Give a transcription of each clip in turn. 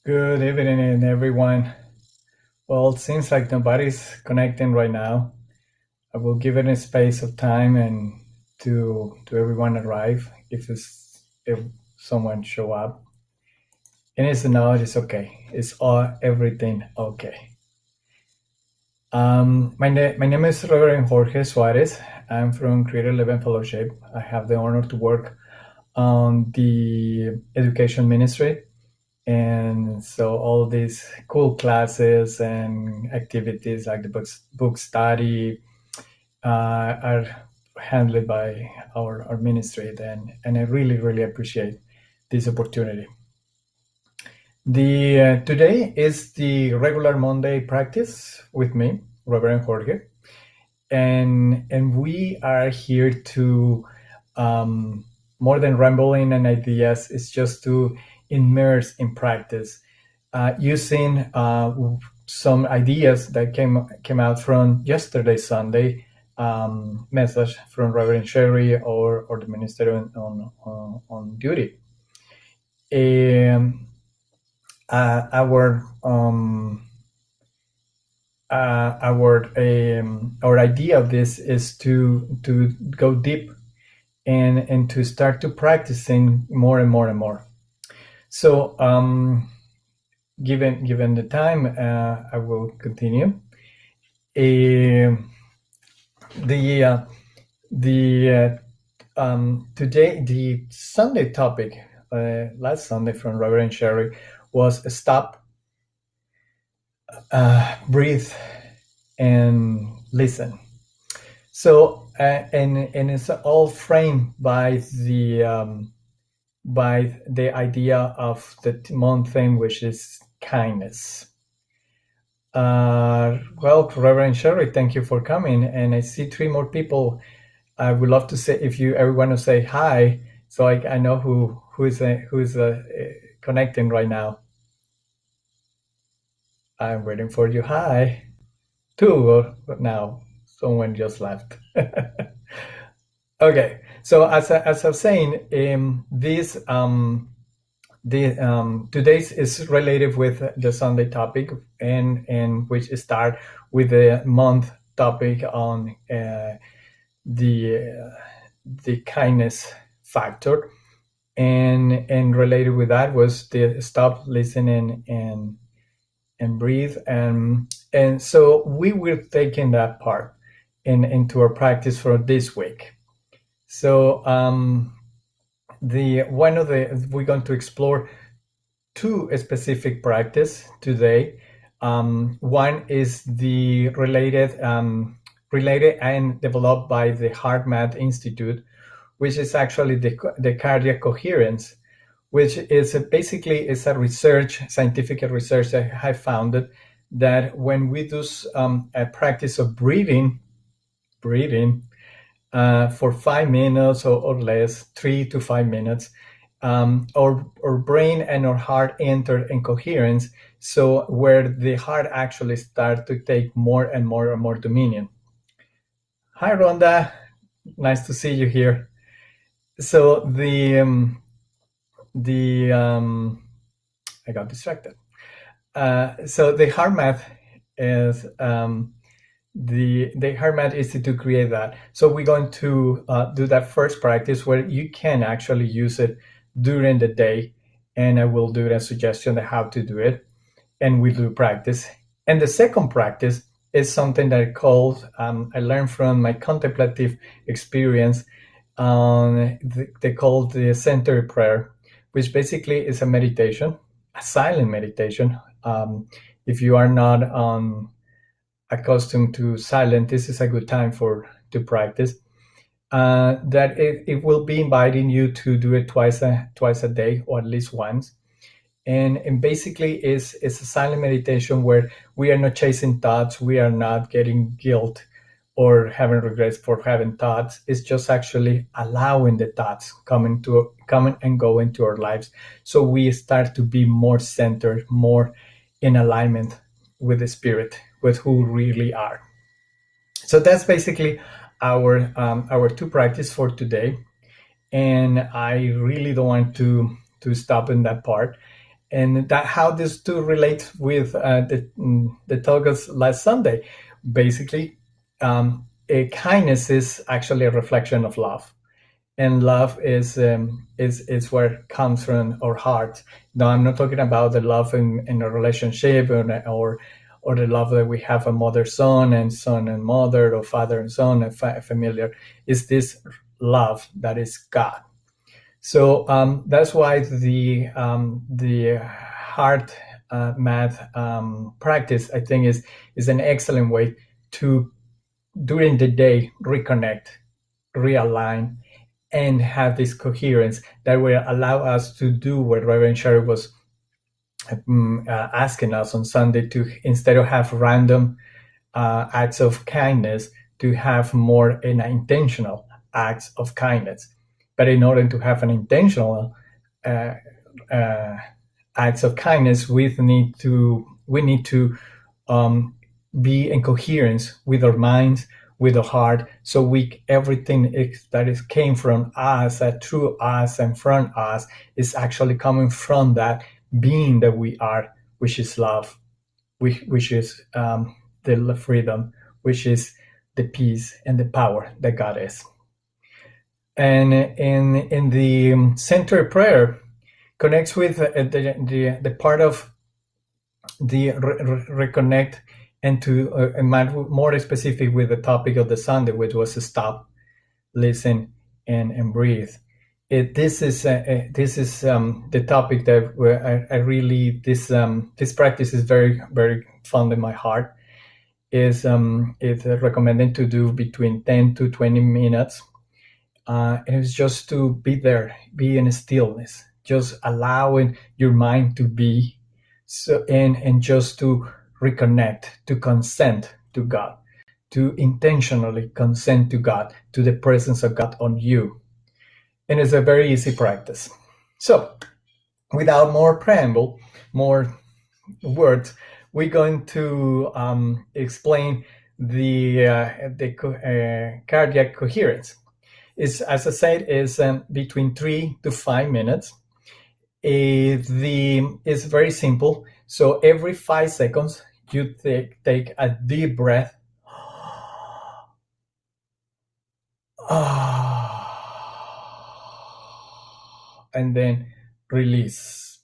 Good evening, everyone. Well, it seems like nobody's connecting right now. I will give it a space of time and to everyone arrive if someone show up. And it's not, it's okay. It's all everything okay. My name is Reverend Jorge Suarez. I'm from Creator 11 Fellowship. I have the honor to work on the education ministry. And so all these cool classes and activities like the book study are handled by our ministry, and I really appreciate this opportunity. The today is the regular Monday practice with me, Reverend Jorge, and we are here to more than rambling and ideas. It's just to immerse in practice, using some ideas that came out from yesterday Sunday message from Reverend Sherry or the minister on duty. Um, uh, our um, our idea of this is to go deep and to start to practicing more and more and more. So given the time, I will continue. Today, the Sunday topic, last Sunday from Reverend Sherry, was stop, breathe, and listen. So and it's all framed by the idea of the month theme, which is kindness. Well, Reverend Sherry, thank you for coming. And I see three more people. I would love to say, if you ever want to say hi, so I know who's connecting right now. I'm waiting for you. Hi. Two now. Someone just left. Okay. So as I was saying, today's is related with the Sunday topic, and which start with the month topic on the kindness factor, and related with that was the stop, listen, and breathe, and so we will taking that part into our practice for this week. So we're going to explore two specific practice today. One is the related and developed by the HeartMath Institute, which is actually the cardiac coherence, which is basically is a scientific research that I founded, that when we do a practice of breathing for 5 minutes or less, 3 to 5 minutes, our brain and our heart enter in coherence, so where the heart actually start to take more and more dominion. Hi, Rhonda. Nice to see you here. So I got distracted. So the HeartMath is the HeartMath is to create that. So we're going to do that first practice where you can actually use it during the day, and I will do a suggestion of how to do it, and we do practice. And the second practice is something that I called, I learned from my contemplative experience. They call the center prayer, which basically is a meditation, a silent meditation. If you are not accustomed to silent, this is a good time to practice. That it will be inviting you to do it twice a day, or at least once. And basically it's a silent meditation where we are not chasing thoughts, we are not getting guilt or having regrets for having thoughts. It's just actually allowing the thoughts come and go into our lives, so we start to be more centered, more in alignment with the spirit, with who we really are. So that's basically our two practice for today, and I really don't want to stop in that part. And that how this two relate with the talk of last Sunday. Basically, kindness is actually a reflection of love, and love is where it comes from our heart. No, I'm not talking about the love in a relationship, or the love that we have a mother son and mother, or father and son, and familiar. Is this love that is God? So that's why the heart math practice, I think, is an excellent way to during the day reconnect, realign, and have this coherence that will allow us to do what Reverend Sherry was asking us on Sunday, to instead of have random acts of kindness, to have more an intentional acts of kindness. But in order to have an intentional uh, uh, acts of kindness, we need to um, be in coherence with our minds, with our heart, so we everything that is came from us, that through us and from us, is actually coming from that being that we are, which is love, which is the freedom, which is the peace and the power that God is. And in the center prayer connects with the part of the reconnect, and to more specific with the topic of the Sunday, which was to stop, listen, and breathe. This is the topic that where I really this practice is very very fond in my heart. It's recommended to do between 10 to 20 minutes, and it's just to be there, be in stillness, just allowing your mind to be, so and just to reconnect, to consent to God, to intentionally consent to God, to the presence of God on you. And it's a very easy practice. So, without more preamble, more words, we're going to explain the cardiac coherence. Is, as I said, is between 3 to 5 minutes. It's very simple. So every 5 seconds, you take a deep breath. And then release.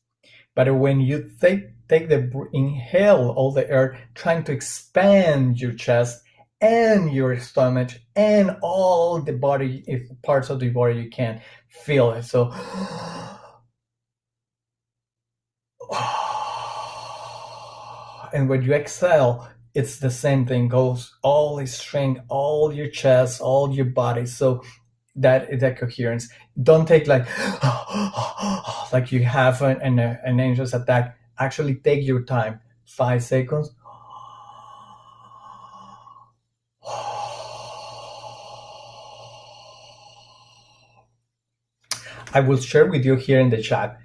But when you take the inhale all the air, trying to expand your chest and your stomach and all the body, if parts of the body you can feel it. So and when you exhale, it's the same thing, goes all the strength, all your chest, all your body. So that coherence. Don't take like like you have an anxious attack. Actually take your time, 5 seconds. I will share with you here in the chat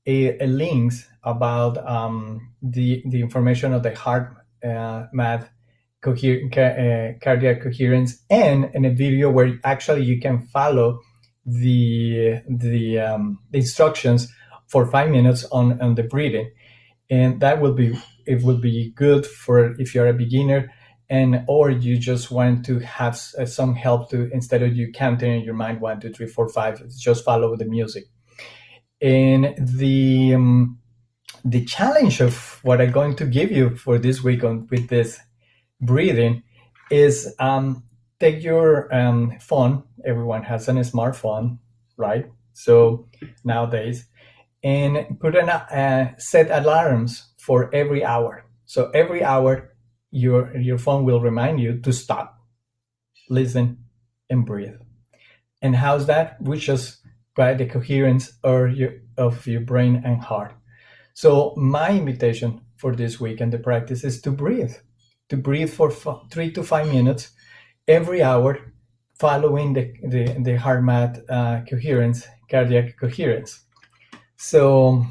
a links about the information of the heart math, cardiac coherence, and in a video where actually you can follow the instructions for 5 minutes on the breathing, and that will be, it will be good for if you're a beginner, and or you just want to have some help to, instead of you counting in your mind 1 2 3 4 5, just follow the music. And the challenge of what I'm going to give you for this week with this breathing is take your phone. Everyone has a smartphone, right? So nowadays, and put set alarms for every hour. So every hour, your phone will remind you to stop, listen, and breathe. And how's that? We just by the coherence of your brain and heart. So my invitation for this week and the practice is to breathe for 3 to 5 minutes every hour, following the heart math coherence, cardiac coherence. So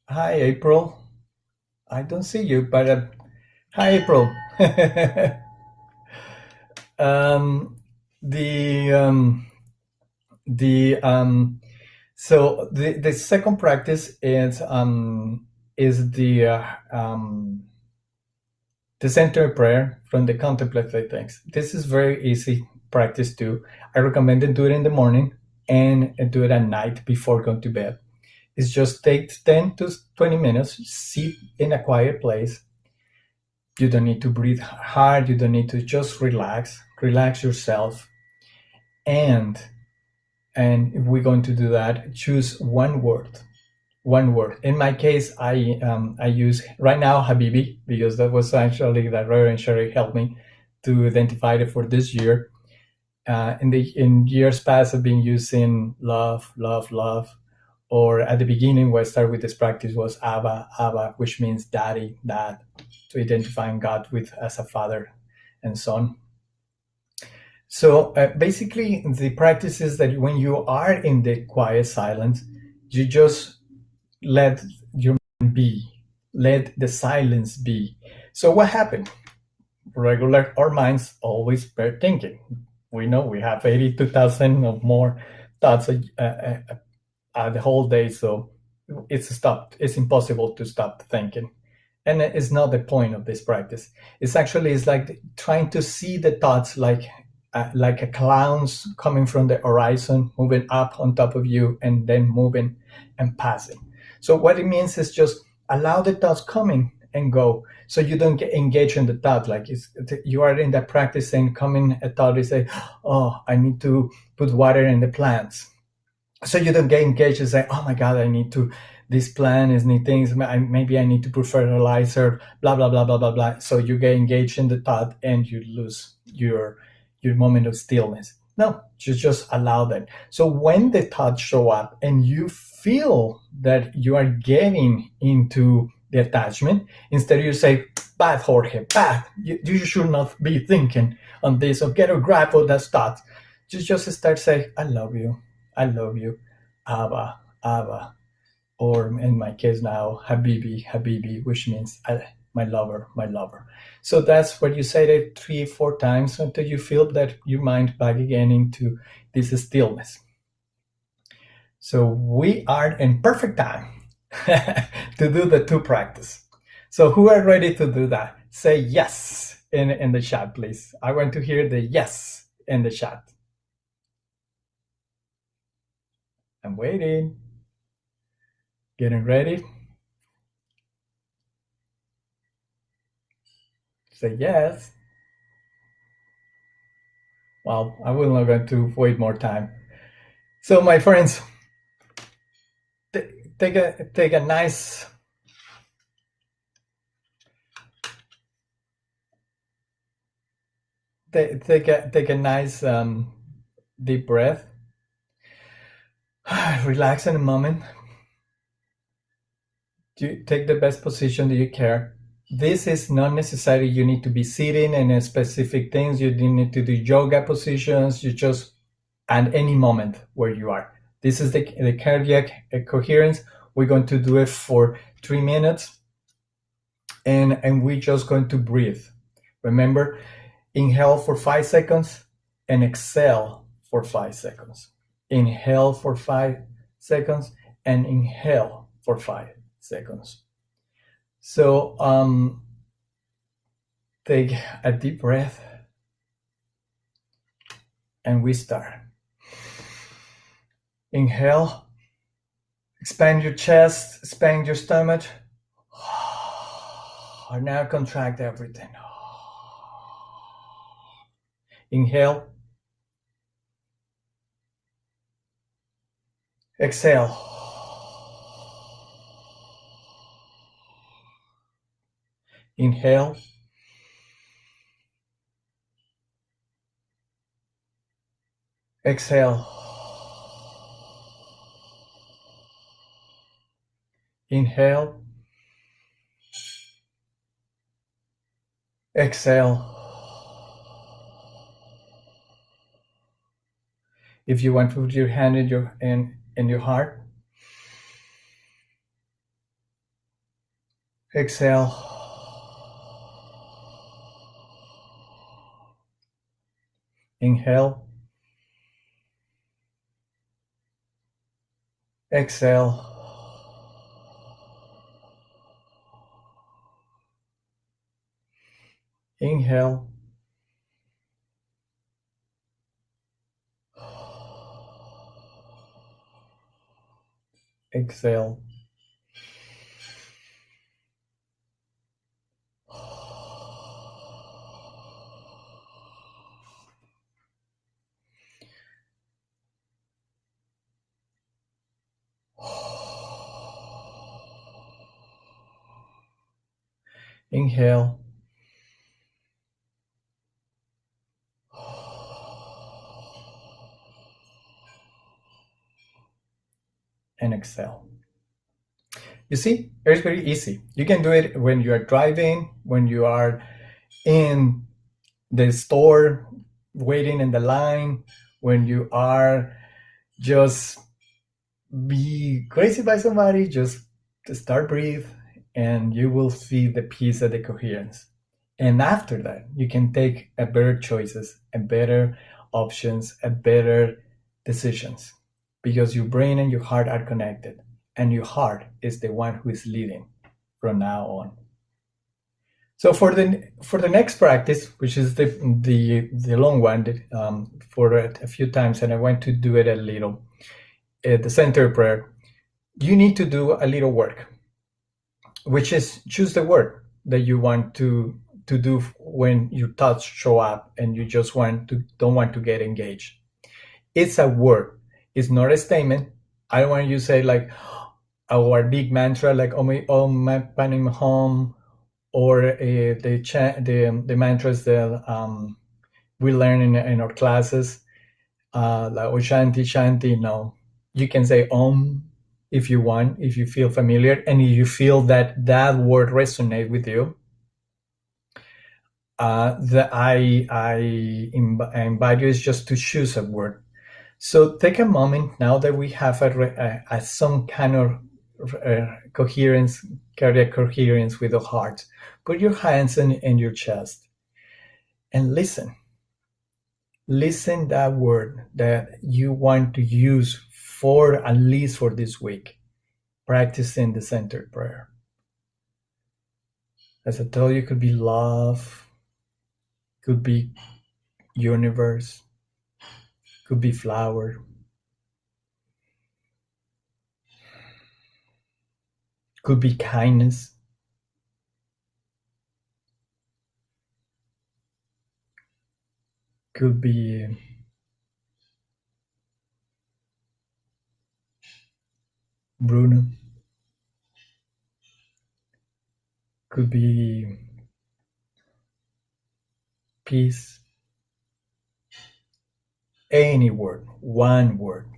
hi April, I don't see you, but hi April. The The so the second practice is the center prayer from the contemplative text. This is very easy practice too. I recommend to do it in the morning and do it at night before going to bed. It's just take 10 to 20 minutes, sit in a quiet place. You don't need to breathe hard. You don't need to just relax yourself. And if we're going to do that, choose one word. One word. In my case, I use right now Habibi, because that was actually that Reverend Sherry helped me to identify it for this year. In years past, I've been using love, love, love. Or at the beginning, where I started with this practice was Abba, Abba, which means daddy, dad, to identifying God with as a father and son. So basically, the practice is that when you are in the quiet silence, you just let your mind be, let the silence be. So what happened? Regular, our minds always were thinking. We know we have 82,000 or more thoughts the whole day, so it's impossible to stop thinking. And it's not the point of this practice. It's like trying to see the thoughts like a clouds coming from the horizon, moving up on top of you and then moving and passing. So what it means is just allow the thoughts coming and go, so you don't get engaged in the thought. Like you are in that practice and coming a thought, you say, oh, I need to put water in the plants. So you don't get engaged and say, oh my God, I need to, this plant is need things, maybe I need to put fertilizer, blah, blah, blah, blah, blah, blah. So you get engaged in the thought and you lose your moment of stillness. No, just allow that. So when the thoughts show up and you feel that you are getting into the attachment, instead you say, bad, Jorge, bad. You should not be thinking on this, or get a grab of that thought. Just start saying, I love you, Abba, Abba, or in my case now, Habibi, Habibi, which means my lover, my lover. So that's what you say it 3-4 times until you feel that your mind back again into this stillness. So we are in perfect time to do the two practice. So who are ready to do that? Say yes in the chat, please. I want to hear the yes in the chat. I'm waiting. Getting ready. Say yes. Well, I will not going to wait more time. So my friends, take a nice take a nice deep breath. Relax in a moment. You take the best position that you can. This is not necessary. You need to be sitting in a specific things. You didn't need to do yoga positions. You just at any moment where you are. This is the cardiac coherence. We're going to do it for 3 minutes, and we're just going to breathe. Remember, inhale for 5 seconds and exhale for 5 seconds. Inhale for 5 seconds and inhale for 5 seconds. So take a deep breath and we start. Inhale, expand your chest, expand your stomach. Now contract everything. Inhale. Exhale. Inhale. Exhale. Inhale. Exhale. If you want to put your hand in your heart, exhale. Inhale. Exhale. Inhale. Exhale. Inhale. And exhale. You see, it's very easy. You can do it when you are driving, when you are in the store waiting in the line, when you are just be crazy by somebody, just to start breathe, and you will see the peace and the coherence. And after that, you can take a better choices, a better options, a better decisions, because your brain and your heart are connected, and your heart is the one who is leading from now on. So for the next practice, which is the long one, for a few times, and I want to do it a little, the center prayer, you need to do a little work, which is choose the word that you want to do when your thoughts show up and you just don't want to get engaged. It's a word. It's not a statement. I don't want you to say like our big mantra like oh my panim home, or the mantras that we learn in our classes, like Oshanti Shanti. No, you can say Om if you want, if you feel familiar, and if you feel that word resonate with you. That I invite you is just to choose a word. So take a moment now that we have some kind of coherence, cardiac coherence with the heart. Put your hands in your chest and listen. Listen that word that you want to use for at least for this week, practicing the centered prayer. As I told you, it could be love, could be universe, could be flower, could be kindness, could be Bruno, could be peace, any word, one word.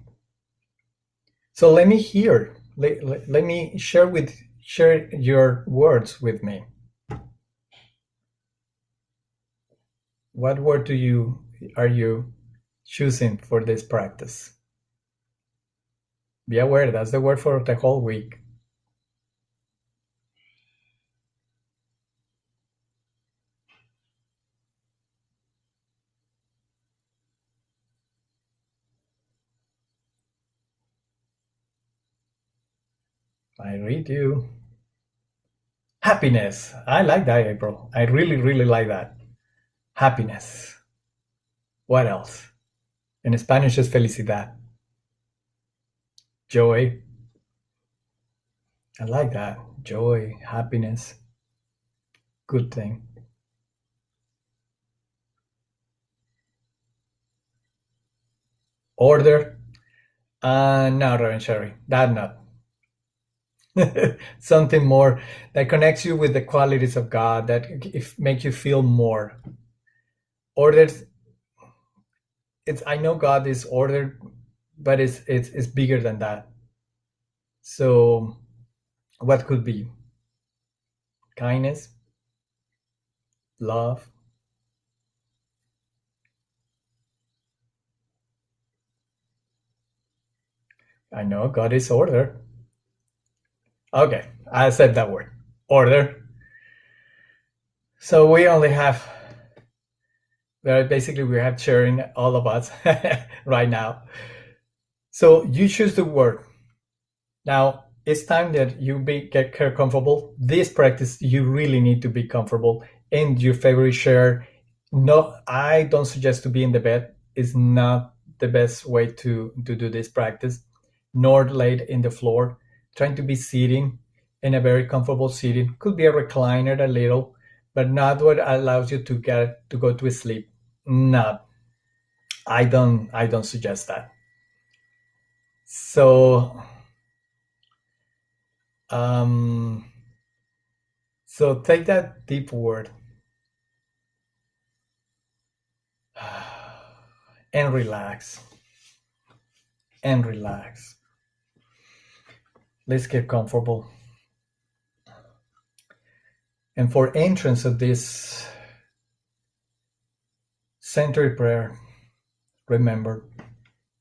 So let me hear, let me share your words with me. What word are you choosing for this practice? Be aware, that's the word for the whole week. I read you. Happiness. I like that, April. I really, really like that. Happiness. What else? In Spanish is felicidad. Joy. I like that. Joy, happiness. Good thing. Order. No, Reverend Sherry, that not. Something more that connects you with the qualities of God, that if make you feel more. Ordered. It's I know God is ordered, but it's bigger than that. So, what could be? Kindness, love. I know God is order. Okay, I said that word. Order. So we only have, basically we have sharing all of us right now. So you choose the word. Now it's time that you get comfortable. This practice, you really need to be comfortable in your favorite chair. No, I don't suggest to be in the bed. It's not the best way to do this practice, nor laid in the floor. Trying to be sitting in a very comfortable seating. Could be a recliner a little, but not what allows you to get to go to sleep. Not. I don't suggest that. So um so take that deep word and relax and relax. Let's get comfortable. And for entrance of this centered prayer, remember,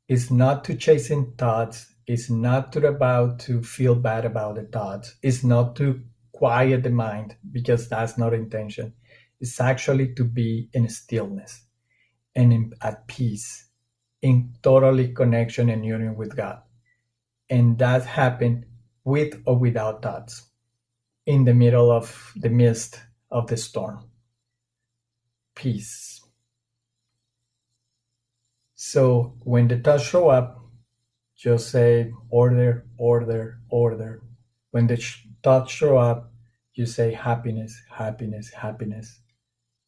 it's not to chasing thoughts. It's not to about to feel bad about the thoughts. It's not to quiet the mind because that's not intention. It's actually to be in stillness and at peace, in totally connection and union with God. And that happened with or without thoughts in the middle of the mist of the storm. Peace. So when the thoughts show up, just say order, order, order. When the thoughts show up, you say happiness, happiness, happiness.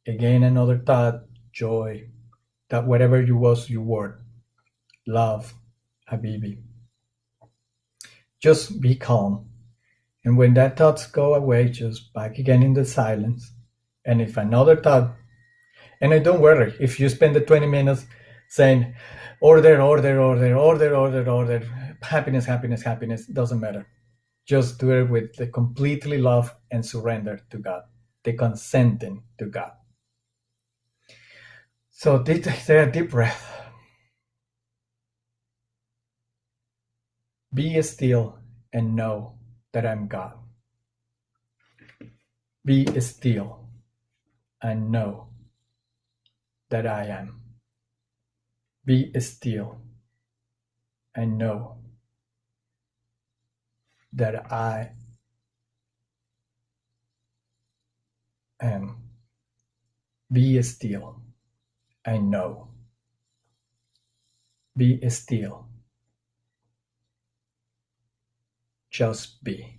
Again, another thought, joy. That whatever you was, you were. Love, Habibi. Just be calm. And when that thoughts go away, just back again in the silence. And if another thought, and don't worry, if you spend the 20 minutes saying order, order, order, order, order, order, happiness, happiness, happiness, doesn't matter. Just do it with the completely love and surrender to God, the consenting to God. So take a deep breath. Be still and know that I'm God. Be still and know that I am. Be still and know that I am. Be still and know. Be still. Just be.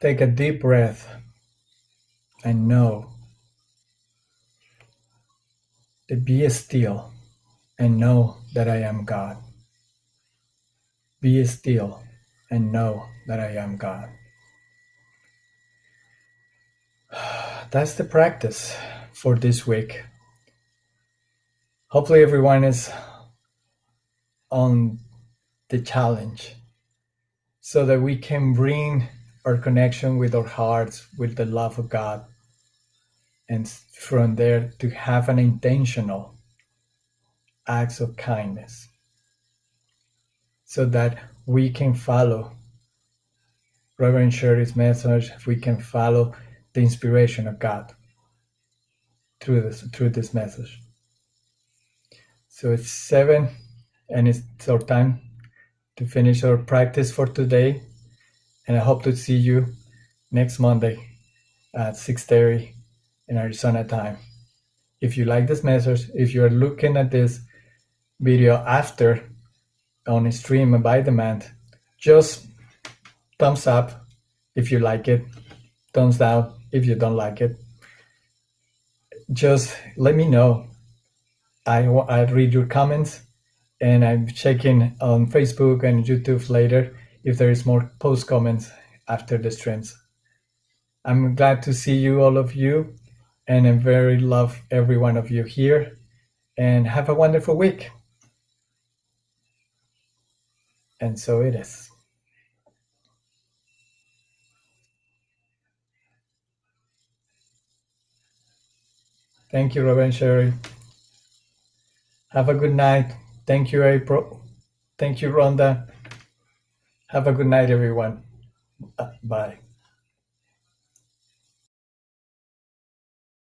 Take a deep breath and know that be still and know that I am God. Be still and know that I am God. That's the practice for this week. Hopefully, everyone is on the challenge so that we can bring our connection with our hearts, with the love of God, and from there to have an intentional acts of kindness so that we can follow Reverend Sherry's message, we can follow the inspiration of God through this message. So it's 7 and it's our time to finish our practice for today. And I hope to see you next Monday at 6:30 in Arizona time. If you like this message, if you're looking at this video after on a stream by demand, just thumbs up if you like it, thumbs down if you don't like it. Just let me know. I read your comments, and I'm checking on Facebook and YouTube later if there is more post comments after the streams. I'm glad to see you, all of you, and I very love every one of you here. And have a wonderful week. And so it is. Thank you, Reverend Sherry. Have a good night. Thank you, April. Thank you, Rhonda. Have a good night, everyone. Bye.